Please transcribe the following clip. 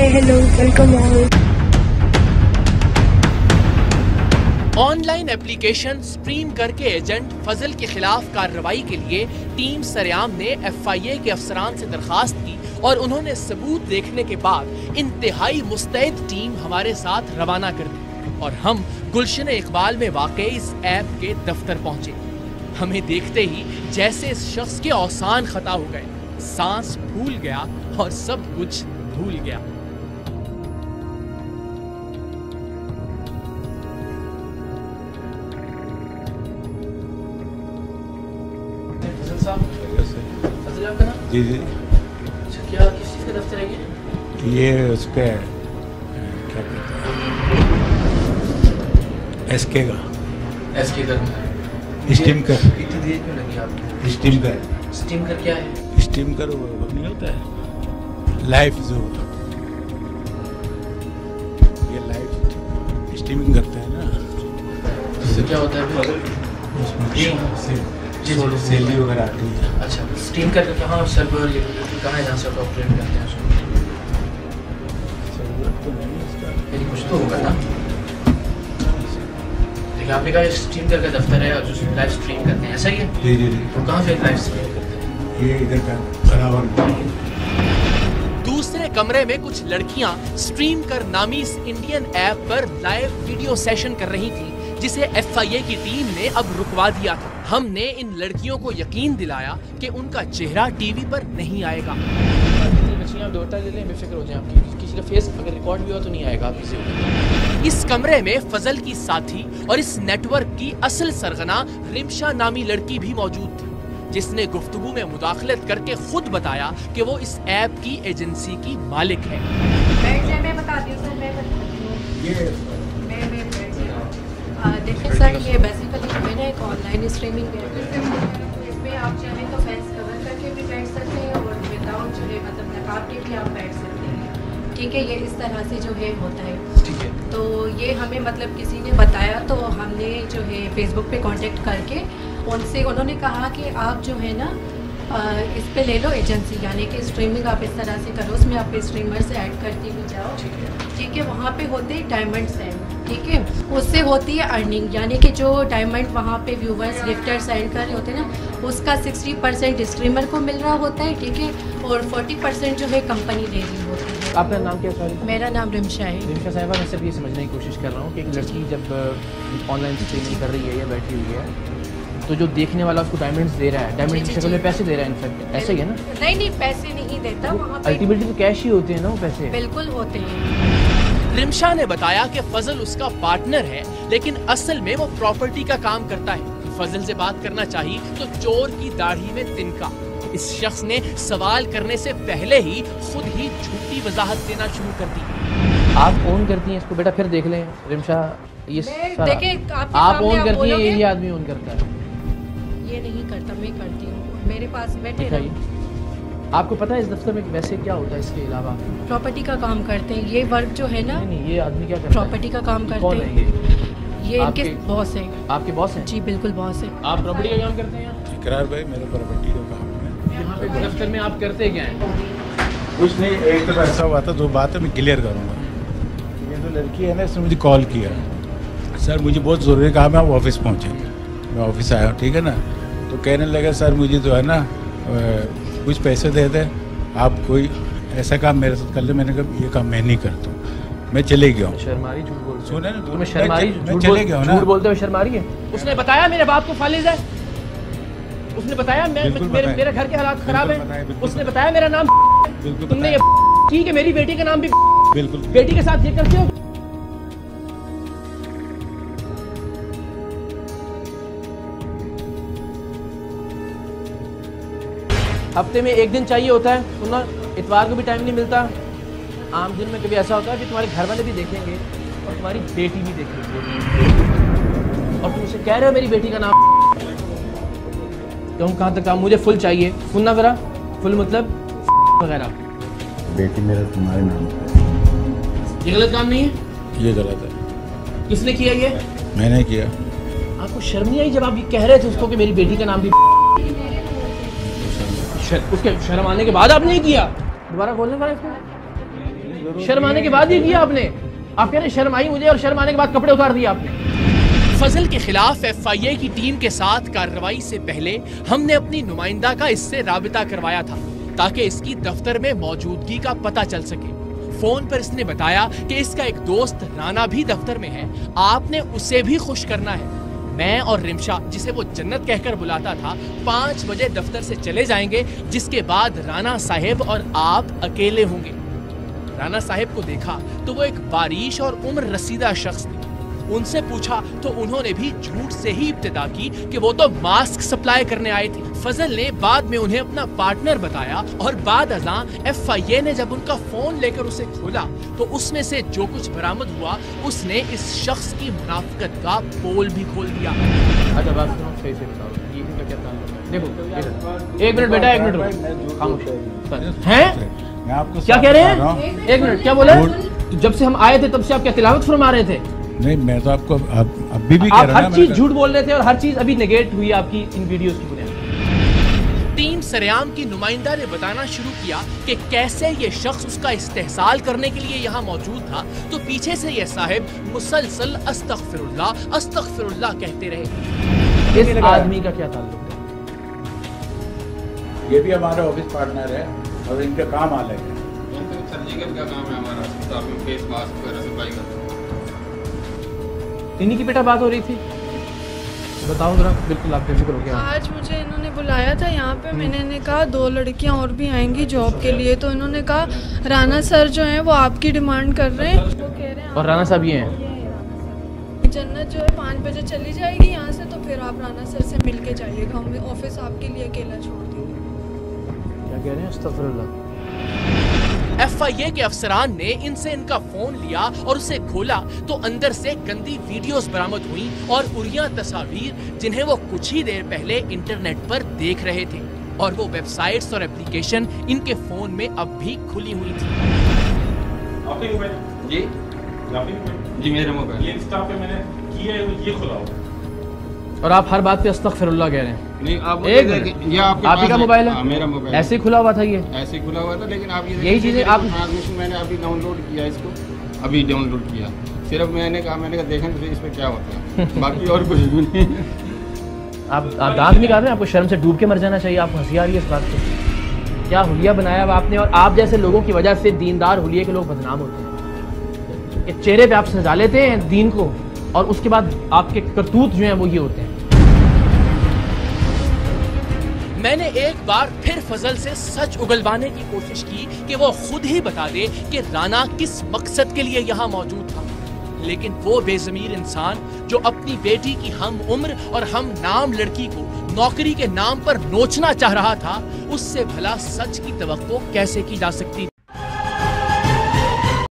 Hi hello welcome all. Online application stream करके agent फजल के खिलाफ कार्रवाई के लिए टीम सरेआम ने FIA के अफसरान से दरखास्त की और उन्होंने सबूत देखने के बाद इंतहाई मुस्तैद टीम हमारे साथ रवाना कर दी और हम गुलशन इकबाल में वाक़ इस ऐप के दफ्तर पहुंचे। हमें देखते ही जैसे इस शख्स के औसान खता हो गए, सांस फूल गया और सब कुछ भूल गया। जी जी। अच्छा, क्या किस चीज़ का दफ्तर है ये उसका क्या कहते हैं, SK का SK का स्टीम कर। इतनी देर क्यों लगी आपको? स्टीम कर। स्टीम कर क्या है? स्टीम कर वो नहीं होता है लाइफ जो ये लाइफ स्टीमिंग करते हैं ना, इससे क्या होता है? सैलरी वगैरह आती है। अच्छा, स्टीम करके कहाँ सर्वर कहाँ है जहाँ से ऑपरेट करते हैं उसको? जरूरत तो नहीं है इसका, लेकिन कुछ तो होगा ना। देखिए आपने कहा स्टीम करके दफ्तर है और जो लाइव स्ट्रीम करते हैं, ऐसा ही है? जी जी जी। तो कहाँ से लाइव स्ट्रीम करते हैं? ये इधर का बराबर। दूसरे कमरे में कुछ लड़कियां स्ट्रीम कर नामी इस इंडियन ऐप पर लाइव वीडियो सेशन कर रही थी, जिसे FIA की टीम ने अब रुकवा दिया था। हमने इन लड़कियों को यकीन दिलाया कि उनका चेहरा टीवी पर नहीं आएगा। बच्चियां दौड़ता ले लें, बेफिक्र हो जाएं, आपकी किसी का फेस अगर रिकॉर्ड भी हुआ तो नहीं आएगा आप किसी को। इस कमरे में फजल की साथी और इस नेटवर्क की असल सरगना रिमशा नामी लड़की भी मौजूद थी, जिसने गुफ्तगू में मुदाखलत करके खुद बताया कि वो इस ऐप की एजेंसी की मालिक है। मैं बताती हूँ सर, मैं देखिए सर, ये बेसिकली जो है ना एक ऑनलाइन स्ट्रीमिंग है। इसमें आप चाहें तो फेस कवर करके भी बैठ सकते हैं और विदाउट जो है मतलब नकाब के भी आप बैठ सकते हैं। ठीक है, ये इस तरह से जो है होता है। ठीक है। तो ये हमें मतलब किसी ने बताया तो हमने जो है फेसबुक पे कांटेक्ट करके उनसे, उन्होंने कहा कि आप जो है ना इस पे ले लो एजेंसी, यानी कि स्ट्रीमिंग आप इस तरह से करो, उसमें आप स्ट्रीमर से ऐड करती भी जाओ। ठीक है, वहाँ पे होते हैं डायमंड सेंड। ठीक है, उससे होती है अर्निंग, यानी कि जो डायमंड वहाँ पे व्यूवर्स गिफ्टर सेंड कर रहे होते हैं ना, उसका 60% स्ट्रीमर को मिल रहा होता है। ठीक है, और 40% जो है कंपनी ले रही होती है। आपका नाम क्या? सॉरी, मेरा नाम रिमशा है। रिमशा साहिबा, मैं सिर्फ ये समझने की कोशिश कर रहा हूँ कि एक लड़की जब ऑनलाइन स्ट्रीमिंग कर रही है या बैठी हुई है, तो जो देखने वाला उसको डायमंड्स दे रहा है, डायमंड की शक्ल में पैसे दे रहा है, इनफैक्ट ऐसा ही है ना? नहीं, पैसे नहीं देता वहाँ पे। अल्टीमेटली तो कैश ही होते हैं ना वो पैसे। बिल्कुल होते हैं। रिमशा ने बताया कि फजल उसका पार्टनर है, लेकिन असल में वो प्रॉपर्टी का काम करता है। फजल से बात करना चाहिए तो चोर की दाढ़ी में तिनका। इस शख्स ने सवाल करने से पहले ही खुद ही झूठी वजाहत देना शुरू कर दी। आप ओन करती हैं इसको? बेटा फिर देख लें रिमशा, ये आप ओन करती हैं, ये आदमी ओन करता है? ये नहीं करता, मैं करती हूँ। मेरे पास बैठे ना। आपको पता है इस दफ्तर में वैसे क्या होता है इसके अलावा? प्रॉपर्टी का काम करते हैं। ये वर्क जो है ना, नहीं, ये आदमी क्या करता है? प्रॉपर्टी का काम करते कौन हैं। है ये इनके बॉस है। आपके बॉस हैं? जी बिल्कुल बॉस है। आप प्रॉपर्टी का काम करते हैं? इकरार भाई, मेरा प्रॉपर्टी का काम है। यहाँ पे दफ्तर में आप करते क्या हैं? कुछ नहीं, एक तो ऐसा हुआ था, दो बातें मैं क्लियर करूँगा। ये जो लड़की है ना, इसने मुझे कॉल किया, सर मुझे बहुत ज़रूरी काम है, आप ऑफिस पहुँचे। मैं ऑफिस आया हूँ, ठीक है ना। तो कहने लगा सर मुझे जो है ना कुछ पैसे दे दे, आप कोई ऐसा काम मेरे साथ कर ले। मैंने कहा ये काम मैं नहीं करता हूँ, मैं चले गया हूँ। शर्मारी झूठ बोल, सुने ना, तुम्हें शर्मारी मैं चले गया हूँ ना। झूठ बोलते हुए शर्मारी है? उसने बताया मेरे बाप को फालिज है, उसने बताया मेरे घर के हालात खराब है, उसने बताया मेरा नाम, तुमने ये ठीक है मेरी बेटी का नाम भी बिल्कुल बेटी के साथ ये करते हो। हफ्ते में एक दिन चाहिए होता है, सुनना, इतवार को भी टाइम नहीं मिलता। आम दिन में कभी ऐसा होता है कि तुम्हारे घर वाले भी देखेंगे और तुम्हारी बेटी भी देखेंगे, और तुम उसे कह रहे हो मेरी बेटी का नाम। तुम कहाँ तक काम? मुझे फुल चाहिए। सुनना जरा, फुल मतलब वगैरह। बेटी मेरा तुम्हारे नाम है। ये गलत काम नहीं है? ये गलत है। किसने किया ये? मैंने किया। आपको शर्म नहीं आई जब आप ये कह रहे थे उसको कि मेरी बेटी का नाम भी? उसके शर्म आने के बाद आपने किया? दोबारा बोलने वाला इसको शर्माने के बाद ही किया आपने? आप कह रहे हैं शर्म आई मुझे और शर्माने के बाद कपड़े उतार दिए आपने। फजल के खिलाफ एफआईए की टीम के साथ कार्रवाई से पहले हमने अपनी नुमाइंदा का इससे राबिता करवाया था ताकि इसकी दफ्तर में मौजूदगी का पता चल सके। फोन पर इसने बताया कि इसका एक दोस्त राना भी दफ्तर में है, आपने उसे भी खुश करना है। मैं और रिमशा, जिसे वो जन्नत कहकर बुलाता था, 5 बजे दफ्तर से चले जाएंगे, जिसके बाद राना साहिब और आप अकेले होंगे। राना साहिब को देखा तो वो एक बारिश और उम्र रसीदा शख्स थे। उनसे पूछा तो उन्होंने भी झूठ से ही इब्तिदा की कि वो तो मास्क सप्लाई करने आए थे। फजल ने बाद में उन्हें अपना पार्टनर बताया और बाद अज़ां एफआईए ने जब उनका फोन लेकर उसे खोला तो उसमें से जो कुछ बरामद हुआ उसने इस शख्स की मुनाफिकत का पोल भी खोल दिया। अच्छा बात सुनो, सही से बताओ, ये इनका क्या ताल्लुक है? देखो एक मिनट बेटा, एक मिनट खामोश हैं? क्या कह रहे हैं? एक मिनट, क्या बोला? जब से हम आए थे तब से आप क्या तिलावत फरमा रहे थे? नहीं, मैं तो आपको अभी भी कह आप रहा हर चीज झूठ बोल रहे थे और हर चीज अभी नेगेट हुई आपकी इन वीडियोस की बुनियाद। टीम सरेआम की नुमाइंदा ने बताना शुरू किया कि कैसे ये शख्स उसका इस्तेहसाल करने के लिए यहाँ मौजूद था, तो पीछे से ये साहिब मुसलसल अस्तगफिरुल्लाह अस्तगफिरुल्लाह कहते रहे। इस आदमी का क्या ताल्लुक है? ये भी हमारा ऑफिस पार्टनर है और इनका काम अलग है। सर्जिकल का काम है हमारा, तो आप फेस मास्क वगैरह सप्लाई करते हैं। इन्हीं की बेटा बात हो रही थी, बताओ जरा। बिल्कुल आप बेफिक्र हो गया। आज मुझे इन्होंने बुलाया था यहाँ पे, मैंने कहा 2 लड़कियाँ और भी आएंगी जॉब के लिए, तो इन्होंने कहा राना सर जो हैं वो आपकी डिमांड कर रहे हैं। वो कह रहे हैं और राना साहब ये हैं, जन्नत जो है 5 बजे चली जाएगी यहाँ से, तो फिर आप राना सर से मिल के जाइएगा, हम ऑफिस आपके लिए अकेला छोड़ देंगे। क्या कह रहे हैं? अस्तगफिरुल्लाह। एफआईए के अफसरान ने इनसे इनका फोन लिया और उसे खोला तो अंदर से गंदी वीडियोस बरामद हुई और उरिया तस्वीर जिन्हें वो कुछ ही देर पहले इंटरनेट पर देख रहे थे, और वो वेबसाइट्स और एप्लीकेशन इनके फोन में अब भी खुली हुई थी। आपके मोबाइल? जी मेरा मोबाइल। ये इंस्टा पे मैंने किया है, ये खुला हुआ। और आप हर बात पे अस्तगफिरुल्लाह कह रहे हैं? नहीं, आप एक मिनट, आप ही का मोबाइल है? मेरा मोबाइल ऐसे ही खुला हुआ था ये? ऐसे खुला हुआ था, लेकिन आप यही चीजें आप ट्रांसमिशन मैंने अभी डाउनलोड किया, इसको अभी डाउनलोड किया। सिर्फ मैंने कहा देखें तो इस पे क्या होता है, बाकी और कुछ भी नहीं। आप दांत निकाल रहे हैं? आपको शर्म से डूब के मर जाना चाहिए। आप हंसी आ रही है इस बात पे? क्या हुलिया बनाया हुआ आपने, और आप जैसे लोगों की वजह से दीनदार हुलिये के लोग बदनाम होते हैं। ये चेहरे पे आप सजा लेते हैं दीन को, और उसके बाद आपके करतूत जो हैं वो ये होते हैं। मैंने एक बार फिर फजल से सच उगलवाने की कोशिश की कि वो खुद ही बता दे कि राना किस मकसद के लिए यहाँ मौजूद था, लेकिन वो बेजमीर इंसान जो अपनी बेटी की हम उम्र और हम नाम लड़की को नौकरी के नाम पर नोचना चाह रहा था, उससे भला सच की तवक्को कैसे की जा सकती?